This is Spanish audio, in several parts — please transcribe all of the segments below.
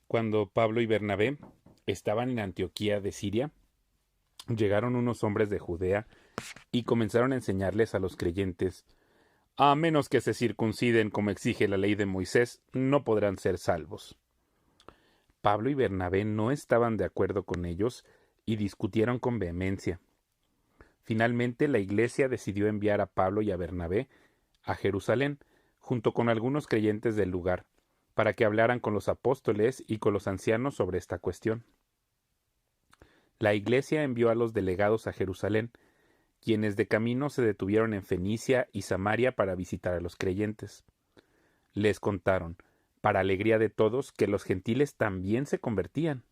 Cuando Pablo y Bernabé estaban en Antioquía de Siria, llegaron unos hombres de Judea y comenzaron a enseñarles a los creyentes: a menos que se circunciden como exige la ley de Moisés, no podrán ser salvos. Pablo y Bernabé no estaban de acuerdo con ellos y discutieron con vehemencia. Finalmente la iglesia decidió enviar a Pablo y a Bernabé a Jerusalén, junto con algunos creyentes del lugar, para que hablaran con los apóstoles y con los ancianos sobre esta cuestión. La iglesia envió a los delegados a Jerusalén, quienes de camino se detuvieron en Fenicia y Samaria para visitar a los creyentes. Les contaron, para alegría de todos, que los gentiles también se convertían.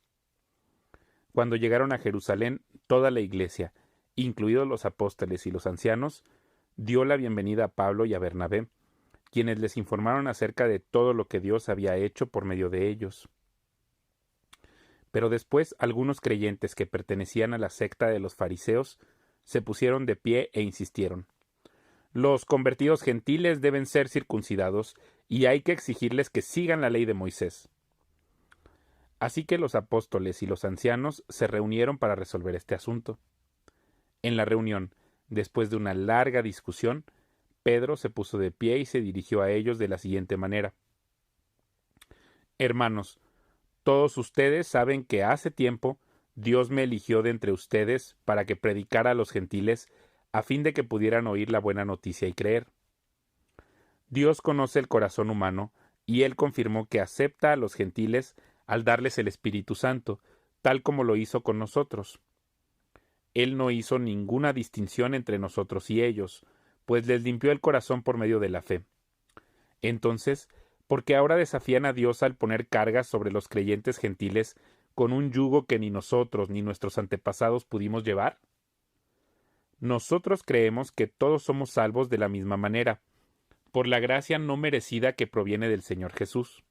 Cuando llegaron a Jerusalén, toda la iglesia, incluidos los apóstoles y los ancianos, dio la bienvenida a Pablo y a Bernabé, quienes les informaron acerca de todo lo que Dios había hecho por medio de ellos. Pero después algunos creyentes que pertenecían a la secta de los fariseos se pusieron de pie e insistieron: los convertidos gentiles deben ser circuncidados y hay que exigirles que sigan la ley de Moisés. Así que los apóstoles y los ancianos se reunieron para resolver este asunto. En la reunión, después de una larga discusión, Pedro se puso de pie y se dirigió a ellos de la siguiente manera: hermanos, todos ustedes saben que hace tiempo Dios me eligió de entre ustedes para que predicara a los gentiles a fin de que pudieran oír la buena noticia y creer. Dios conoce el corazón humano y Él confirmó que acepta a los gentiles al darles el Espíritu Santo, tal como lo hizo con nosotros. Él no hizo ninguna distinción entre nosotros y ellos, pues les limpió el corazón por medio de la fe. Entonces, ¿por qué ahora desafían a Dios al poner cargas sobre los creyentes gentiles con un yugo que ni nosotros ni nuestros antepasados pudimos llevar? Nosotros creemos que todos somos salvos de la misma manera, por la gracia no merecida que proviene del Señor Jesús.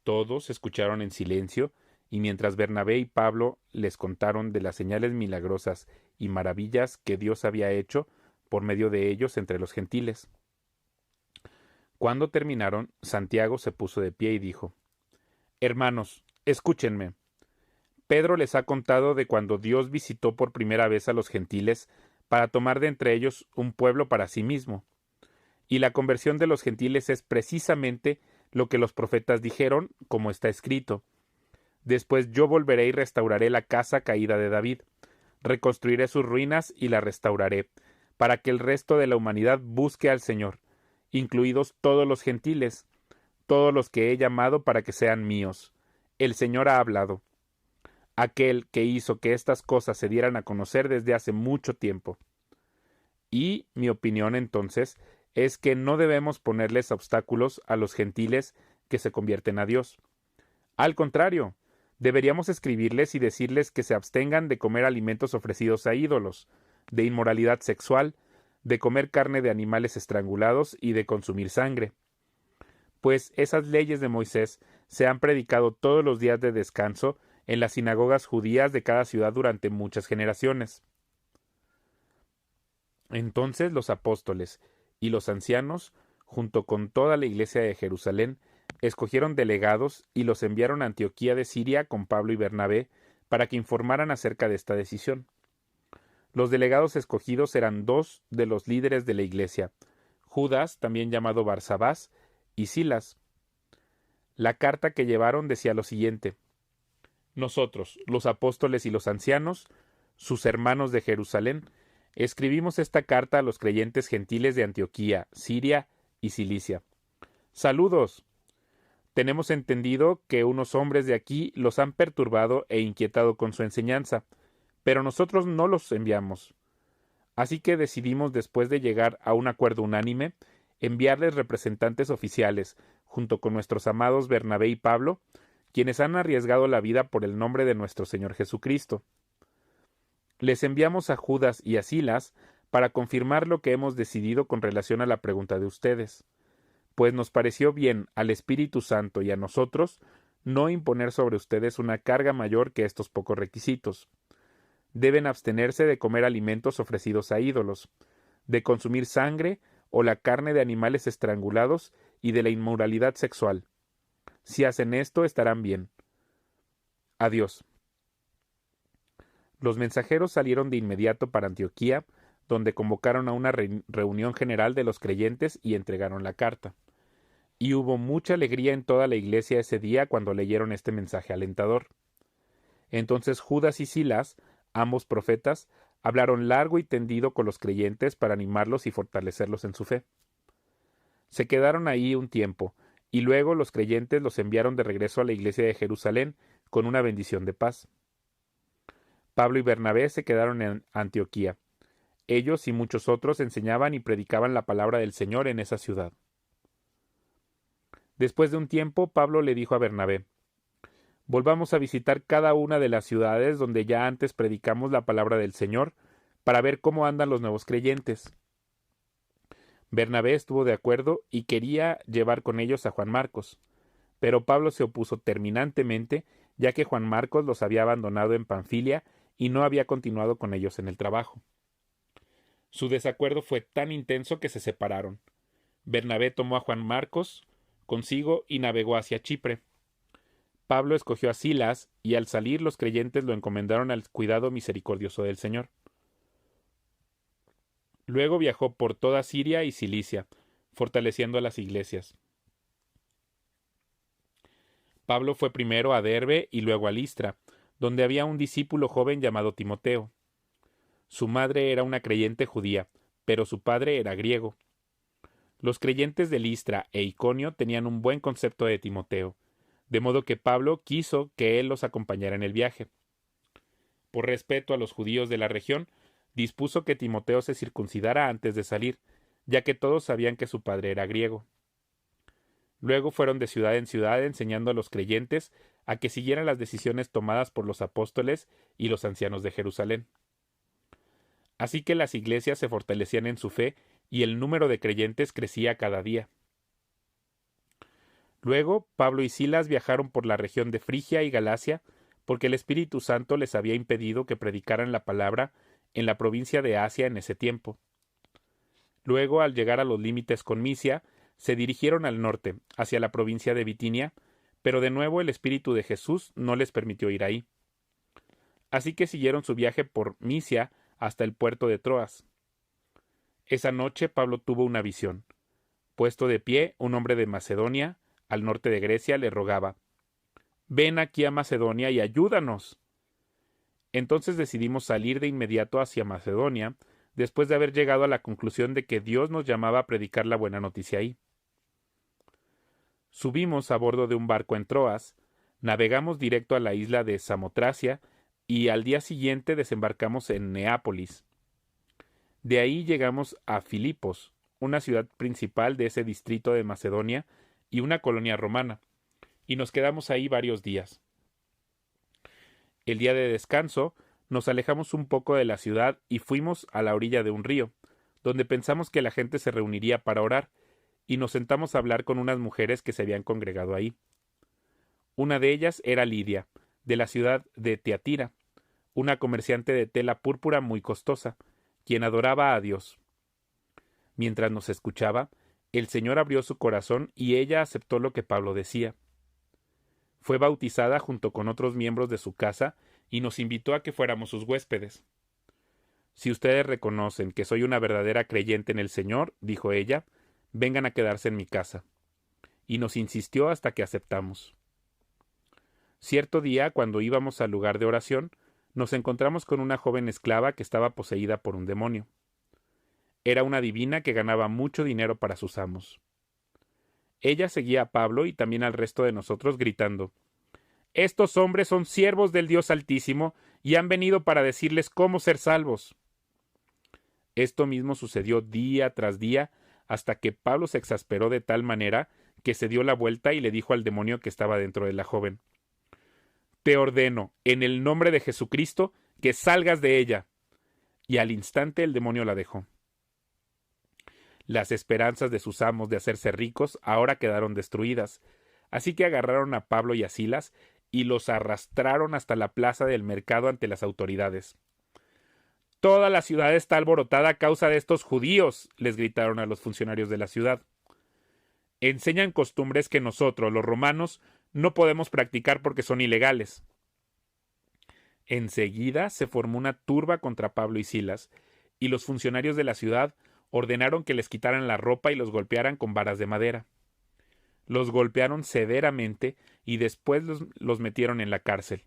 Todos escucharon en silencio, y mientras Bernabé y Pablo les contaron de las señales milagrosas y maravillas que Dios había hecho por medio de ellos entre los gentiles. Cuando terminaron, Santiago se puso de pie y dijo: hermanos, escúchenme. Pedro les ha contado de cuando Dios visitó por primera vez a los gentiles para tomar de entre ellos un pueblo para sí mismo. Y la conversión de los gentiles es precisamente lo que los profetas dijeron, como está escrito: después yo volveré y restauraré la casa caída de David, reconstruiré sus ruinas y la restauraré, para que el resto de la humanidad busque al Señor, incluidos todos los gentiles, todos los que he llamado para que sean míos. El Señor ha hablado, aquel que hizo que estas cosas se dieran a conocer desde hace mucho tiempo. Y mi opinión entonces es que no debemos ponerles obstáculos a los gentiles que se convierten a Dios. Al contrario, deberíamos escribirles y decirles que se abstengan de comer alimentos ofrecidos a ídolos, de inmoralidad sexual, de comer carne de animales estrangulados y de consumir sangre. Pues esas leyes de Moisés se han predicado todos los días de descanso en las sinagogas judías de cada ciudad durante muchas generaciones. Entonces los apóstoles y los ancianos, junto con toda la iglesia de Jerusalén, escogieron delegados y los enviaron a Antioquía de Siria con Pablo y Bernabé para que informaran acerca de esta decisión. Los delegados escogidos eran dos de los líderes de la iglesia, Judas, también llamado Barsabás, y Silas. La carta que llevaron decía lo siguiente: nosotros, los apóstoles y los ancianos, sus hermanos de Jerusalén, escribimos esta carta a los creyentes gentiles de Antioquía, Siria y Cilicia. Saludos. Tenemos entendido que unos hombres de aquí los han perturbado e inquietado con su enseñanza, pero nosotros no los enviamos. Así que decidimos, después de llegar a un acuerdo unánime, enviarles representantes oficiales, junto con nuestros amados Bernabé y Pablo, quienes han arriesgado la vida por el nombre de nuestro Señor Jesucristo. Les enviamos a Judas y a Silas para confirmar lo que hemos decidido con relación a la pregunta de ustedes, pues nos pareció bien al Espíritu Santo y a nosotros no imponer sobre ustedes una carga mayor que estos pocos requisitos. Deben abstenerse de comer alimentos ofrecidos a ídolos, de consumir sangre o la carne de animales estrangulados y de la inmoralidad sexual. Si hacen esto, estarán bien. Adiós. Los mensajeros salieron de inmediato para Antioquía, donde convocaron a una reunión general de los creyentes y entregaron la carta. Y hubo mucha alegría en toda la iglesia ese día cuando leyeron este mensaje alentador. Entonces Judas y Silas, ambos profetas, hablaron largo y tendido con los creyentes para animarlos y fortalecerlos en su fe. Se quedaron ahí un tiempo, y luego los creyentes los enviaron de regreso a la iglesia de Jerusalén con una bendición de paz. Pablo y Bernabé se quedaron en Antioquía. Ellos y muchos otros enseñaban y predicaban la palabra del Señor en esa ciudad. Después de un tiempo, Pablo le dijo a Bernabé: volvamos a visitar cada una de las ciudades donde ya antes predicamos la palabra del Señor, para ver cómo andan los nuevos creyentes. Bernabé estuvo de acuerdo y quería llevar con ellos a Juan Marcos, pero Pablo se opuso terminantemente, ya que Juan Marcos los había abandonado en Panfilia y no había continuado con ellos en el trabajo. Su desacuerdo fue tan intenso que se separaron. Bernabé tomó a Juan Marcos consigo y navegó hacia Chipre. Pablo escogió a Silas, y al salir los creyentes lo encomendaron al cuidado misericordioso del Señor. Luego viajó por toda Siria y Cilicia, fortaleciendo a las iglesias. Pablo fue primero a Derbe y luego a Listra, donde había un discípulo joven llamado Timoteo. Su madre era una creyente judía, pero su padre era griego. Los creyentes de Listra e Iconio tenían un buen concepto de Timoteo, de modo que Pablo quiso que él los acompañara en el viaje. Por respeto a los judíos de la región, dispuso que Timoteo se circuncidara antes de salir, ya que todos sabían que su padre era griego. Luego fueron de ciudad en ciudad enseñando a los creyentes a que siguieran las decisiones tomadas por los apóstoles y los ancianos de Jerusalén. Así que las iglesias se fortalecían en su fe y el número de creyentes crecía cada día. Luego, Pablo y Silas viajaron por la región de Frigia y Galacia, porque el Espíritu Santo les había impedido que predicaran la palabra en la provincia de Asia en ese tiempo. Luego, al llegar a los límites con Misia, se dirigieron al norte, hacia la provincia de Bitinia, pero de nuevo el Espíritu de Jesús no les permitió ir ahí. Así que siguieron su viaje por Misia hasta el puerto de Troas. Esa noche Pablo tuvo una visión. Puesto de pie, un hombre de Macedonia, al norte de Grecia, le rogaba: ven aquí a Macedonia y ayúdanos. Entonces decidimos salir de inmediato hacia Macedonia, después de haber llegado a la conclusión de que Dios nos llamaba a predicar la buena noticia ahí. Subimos a bordo de un barco en Troas, navegamos directo a la isla de Samotracia y al día siguiente desembarcamos en Neápolis. De ahí llegamos a Filipos, una ciudad principal de ese distrito de Macedonia y una colonia romana, y nos quedamos ahí varios días. El día de descanso nos alejamos un poco de la ciudad y fuimos a la orilla de un río, donde pensamos que la gente se reuniría para orar, y nos sentamos a hablar con unas mujeres que se habían congregado ahí. Una de ellas era Lidia, de la ciudad de Tiatira, una comerciante de tela púrpura muy costosa, quien adoraba a Dios. Mientras nos escuchaba, el Señor abrió su corazón y ella aceptó lo que Pablo decía. Fue bautizada junto con otros miembros de su casa y nos invitó a que fuéramos sus huéspedes. Si ustedes reconocen que soy una verdadera creyente en el Señor, dijo ella, vengan a quedarse en mi casa. Y nos insistió hasta que aceptamos. Cierto día, cuando íbamos al lugar de oración, nos encontramos con una joven esclava que estaba poseída por un demonio. Era una divina que ganaba mucho dinero para sus amos. Ella seguía a Pablo y también al resto de nosotros gritando: estos hombres son siervos del Dios Altísimo y han venido para decirles cómo ser salvos. Esto mismo sucedió día tras día hasta que Pablo se exasperó de tal manera que se dio la vuelta y le dijo al demonio que estaba dentro de la joven: te ordeno, en el nombre de Jesucristo, que salgas de ella. Y al instante el demonio la dejó. Las esperanzas de sus amos de hacerse ricos ahora quedaron destruidas, así que agarraron a Pablo y a Silas y los arrastraron hasta la plaza del mercado ante las autoridades. Toda la ciudad está alborotada a causa de estos judíos, les gritaron a los funcionarios de la ciudad. Enseñan costumbres que nosotros, los romanos, no podemos practicar porque son ilegales. Enseguida se formó una turba contra Pablo y Silas, y los funcionarios de la ciudad ordenaron que les quitaran la ropa y los golpearan con varas de madera. Los golpearon severamente y después los metieron en la cárcel.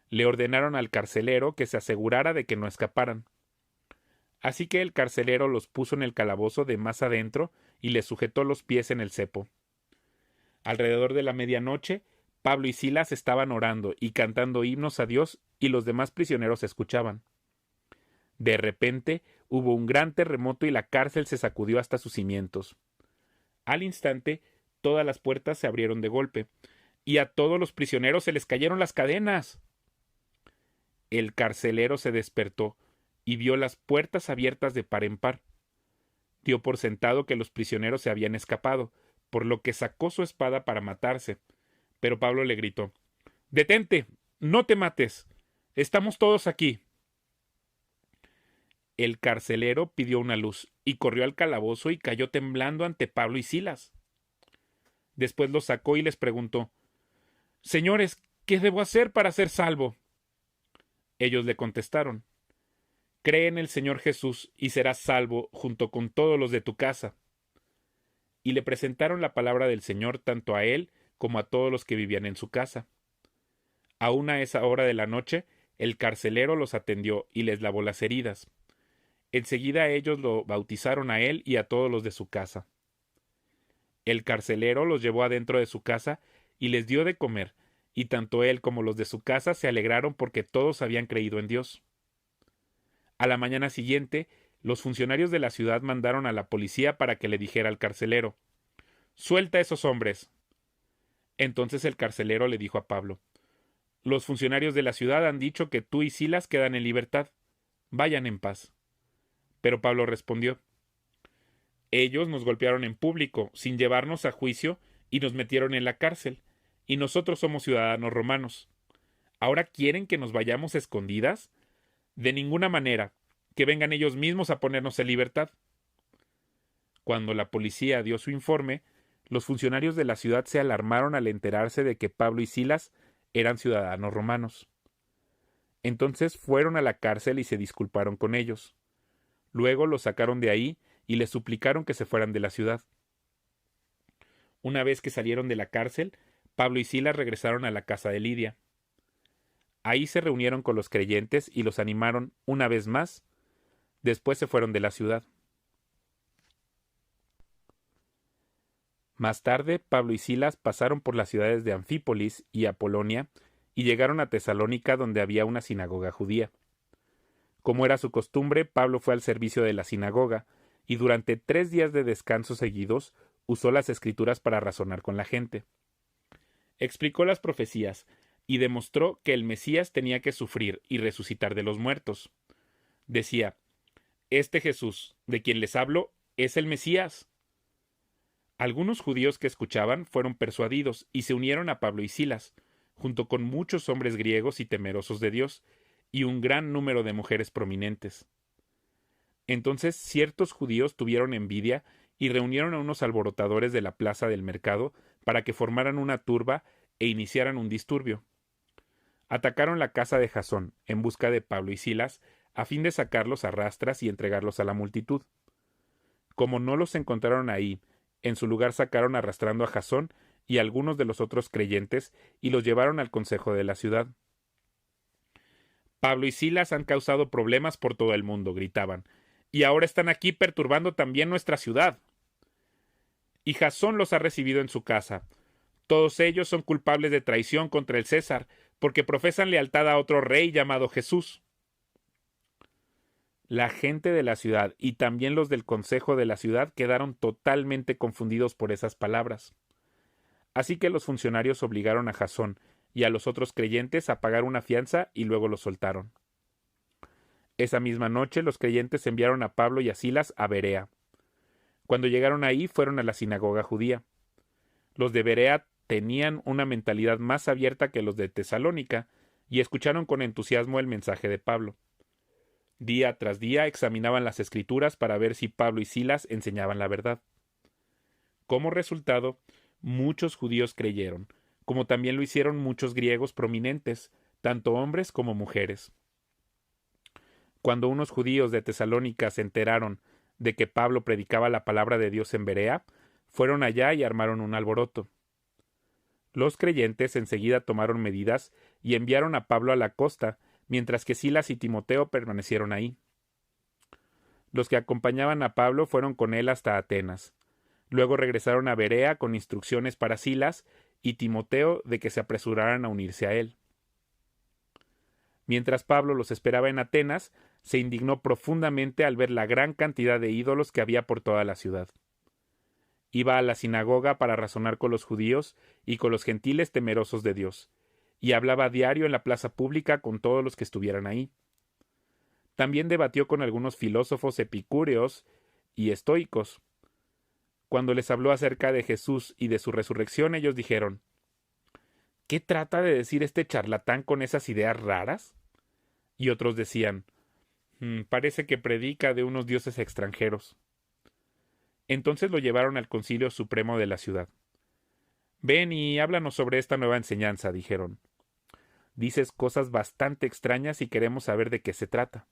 Le ordenaron al carcelero que se asegurara de que no escaparan. Así que el carcelero los puso en el calabozo de más adentro y les sujetó los pies en el cepo. Alrededor de la medianoche, Pablo y Silas estaban orando y cantando himnos a Dios y los demás prisioneros escuchaban. De repente hubo un gran terremoto y la cárcel se sacudió hasta sus cimientos. Al instante, todas las puertas se abrieron de golpe, y a todos los prisioneros se les cayeron las cadenas. El carcelero se despertó y vio las puertas abiertas de par en par. Dio por sentado que los prisioneros se habían escapado, por lo que sacó su espada para matarse. Pero Pablo le gritó: «¡Detente! ¡No te mates! ¡Estamos todos aquí!». El carcelero pidió una luz y corrió al calabozo y cayó temblando ante Pablo y Silas. Después los sacó y les preguntó: «Señores, ¿qué debo hacer para ser salvo?». Ellos le contestaron: «Cree en el Señor Jesús y serás salvo junto con todos los de tu casa». Y le presentaron la palabra del Señor tanto a él como a todos los que vivían en su casa. Aún a esa hora de la noche, el carcelero los atendió y les lavó las heridas. Enseguida ellos lo bautizaron a él y a todos los de su casa. El carcelero los llevó adentro de su casa y les dio de comer, y tanto él como los de su casa se alegraron porque todos habían creído en Dios. A la mañana siguiente, los funcionarios de la ciudad mandaron a la policía para que le dijera al carcelero: «Suelta a esos hombres». Entonces el carcelero le dijo a Pablo: «Los funcionarios de la ciudad han dicho que tú y Silas quedan en libertad. Vayan en paz». Pero Pablo respondió: «Ellos nos golpearon en público, sin llevarnos a juicio, y nos metieron en la cárcel, y nosotros somos ciudadanos romanos. ¿Ahora quieren que nos vayamos escondidas? De ninguna manera, que vengan ellos mismos a ponernos en libertad». Cuando la policía dio su informe, los funcionarios de la ciudad se alarmaron al enterarse de que Pablo y Silas eran ciudadanos romanos. Entonces fueron a la cárcel y se disculparon con ellos. Luego los sacaron de ahí y les suplicaron que se fueran de la ciudad. Una vez que salieron de la cárcel, Pablo y Silas regresaron a la casa de Lidia. Ahí se reunieron con los creyentes y los animaron una vez más. Después se fueron de la ciudad. Más tarde, Pablo y Silas pasaron por las ciudades de Anfípolis y Apolonia y llegaron a Tesalónica, donde había una sinagoga judía. Como era su costumbre, Pablo fue al servicio de la sinagoga, y durante 3 días de descanso seguidos usó las Escrituras para razonar con la gente. Explicó las profecías y demostró que el Mesías tenía que sufrir y resucitar de los muertos. Decía: «Este Jesús, de quien les hablo, es el Mesías». Algunos judíos que escuchaban fueron persuadidos y se unieron a Pablo y Silas, junto con muchos hombres griegos y temerosos de Dios, y un gran número de mujeres prominentes. Entonces ciertos judíos tuvieron envidia y reunieron a unos alborotadores de la plaza del mercado para que formaran una turba e iniciaran un disturbio. Atacaron la casa de Jasón en busca de Pablo y Silas, a fin de sacarlos a rastras y entregarlos a la multitud. Como no los encontraron ahí, en su lugar sacaron arrastrando a Jasón y a algunos de los otros creyentes y los llevaron al consejo de la ciudad. «Pablo y Silas han causado problemas por todo el mundo», gritaban, «y ahora están aquí perturbando también nuestra ciudad. Y Jasón los ha recibido en su casa. Todos ellos son culpables de traición contra el César, porque profesan lealtad a otro rey llamado Jesús». La gente de la ciudad y también los del consejo de la ciudad quedaron totalmente confundidos por esas palabras. Así que los funcionarios obligaron a Jasón y a los otros creyentes a pagar una fianza y luego los soltaron. Esa misma noche los creyentes enviaron a Pablo y a Silas a Berea. Cuando llegaron ahí fueron a la sinagoga judía. Los de Berea tenían una mentalidad más abierta que los de Tesalónica y escucharon con entusiasmo el mensaje de Pablo. Día tras día examinaban las Escrituras para ver si Pablo y Silas enseñaban la verdad. Como resultado, muchos judíos creyeron, como también lo hicieron muchos griegos prominentes, tanto hombres como mujeres. Cuando unos judíos de Tesalónica se enteraron de que Pablo predicaba la palabra de Dios en Berea, fueron allá y armaron un alboroto. Los creyentes enseguida tomaron medidas y enviaron a Pablo a la costa, mientras que Silas y Timoteo permanecieron ahí. Los que acompañaban a Pablo fueron con él hasta Atenas. Luego regresaron a Berea con instrucciones para Silas y Timoteo de que se apresuraran a unirse a él. Mientras Pablo los esperaba en Atenas, se indignó profundamente al ver la gran cantidad de ídolos que había por toda la ciudad. Iba a la sinagoga para razonar con los judíos y con los gentiles temerosos de Dios, y hablaba a diario en la plaza pública con todos los que estuvieran ahí. También debatió con algunos filósofos epicúreos y estoicos. Cuando les habló acerca de Jesús y de su resurrección, ellos dijeron: ¿qué trata de decir este charlatán con esas ideas raras? Y otros decían: parece que predica de unos dioses extranjeros. Entonces lo llevaron al Concilio Supremo de la ciudad. Ven y háblanos sobre esta nueva enseñanza, dijeron. Dices cosas bastante extrañas y queremos saber de qué se trata.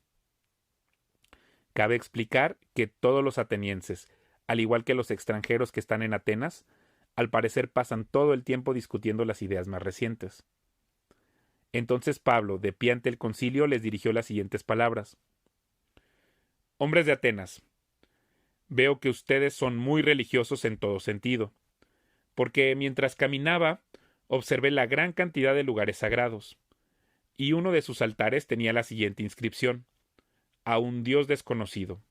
Cabe explicar que todos los atenienses, al igual que los extranjeros que están en Atenas, al parecer pasan todo el tiempo discutiendo las ideas más recientes. Entonces Pablo, de pie ante el concilio, les dirigió las siguientes palabras: Hombres de Atenas, veo que ustedes son muy religiosos en todo sentido, porque mientras caminaba observé la gran cantidad de lugares sagrados, y uno de sus altares tenía la siguiente inscripción: a un Dios desconocido.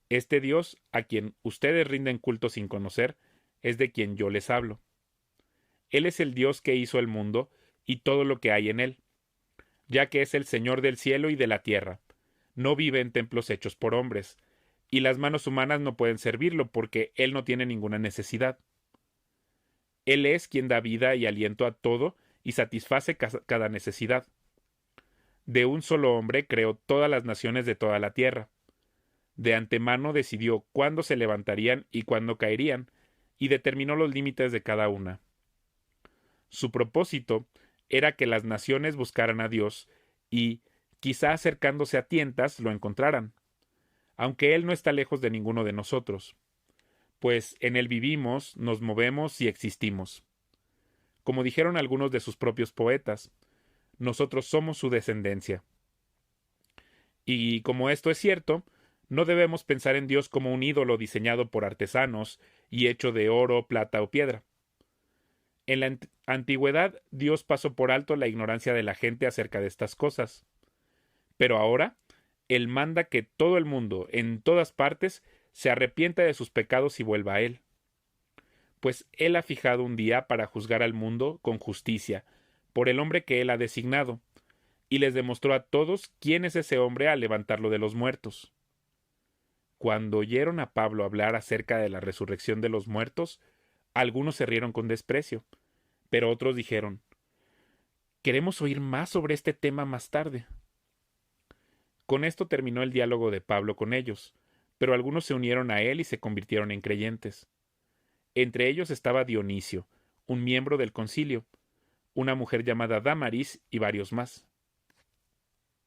Este Dios, a quien ustedes rinden culto sin conocer, es de quien yo les hablo. Él es el Dios que hizo el mundo y todo lo que hay en él, ya que es el Señor del cielo y de la tierra. No vive en templos hechos por hombres, y las manos humanas no pueden servirlo porque Él no tiene ninguna necesidad. Él es quien da vida y aliento a todo y satisface cada necesidad. De un solo hombre creó todas las naciones de toda la tierra. De antemano decidió cuándo se levantarían y cuándo caerían, y determinó los límites de cada una. Su propósito era que las naciones buscaran a Dios y, quizá acercándose a tientas, lo encontraran, aunque Él no está lejos de ninguno de nosotros, pues en Él vivimos, nos movemos y existimos. Como dijeron algunos de sus propios poetas, nosotros somos su descendencia. Y como esto es cierto, no debemos pensar en Dios como un ídolo diseñado por artesanos y hecho de oro, plata o piedra. En la antigüedad Dios pasó por alto la ignorancia de la gente acerca de estas cosas. Pero ahora Él manda que todo el mundo, en todas partes, se arrepienta de sus pecados y vuelva a Él. Pues Él ha fijado un día para juzgar al mundo con justicia, por el hombre que Él ha designado, y les demostró a todos quién es ese hombre al levantarlo de los muertos. Cuando oyeron a Pablo hablar acerca de la resurrección de los muertos, algunos se rieron con desprecio, pero otros dijeron: queremos oír más sobre este tema más tarde. Con esto terminó el diálogo de Pablo con ellos, pero algunos se unieron a él y se convirtieron en creyentes. Entre ellos estaba Dionisio, un miembro del concilio, una mujer llamada Dámaris y varios más.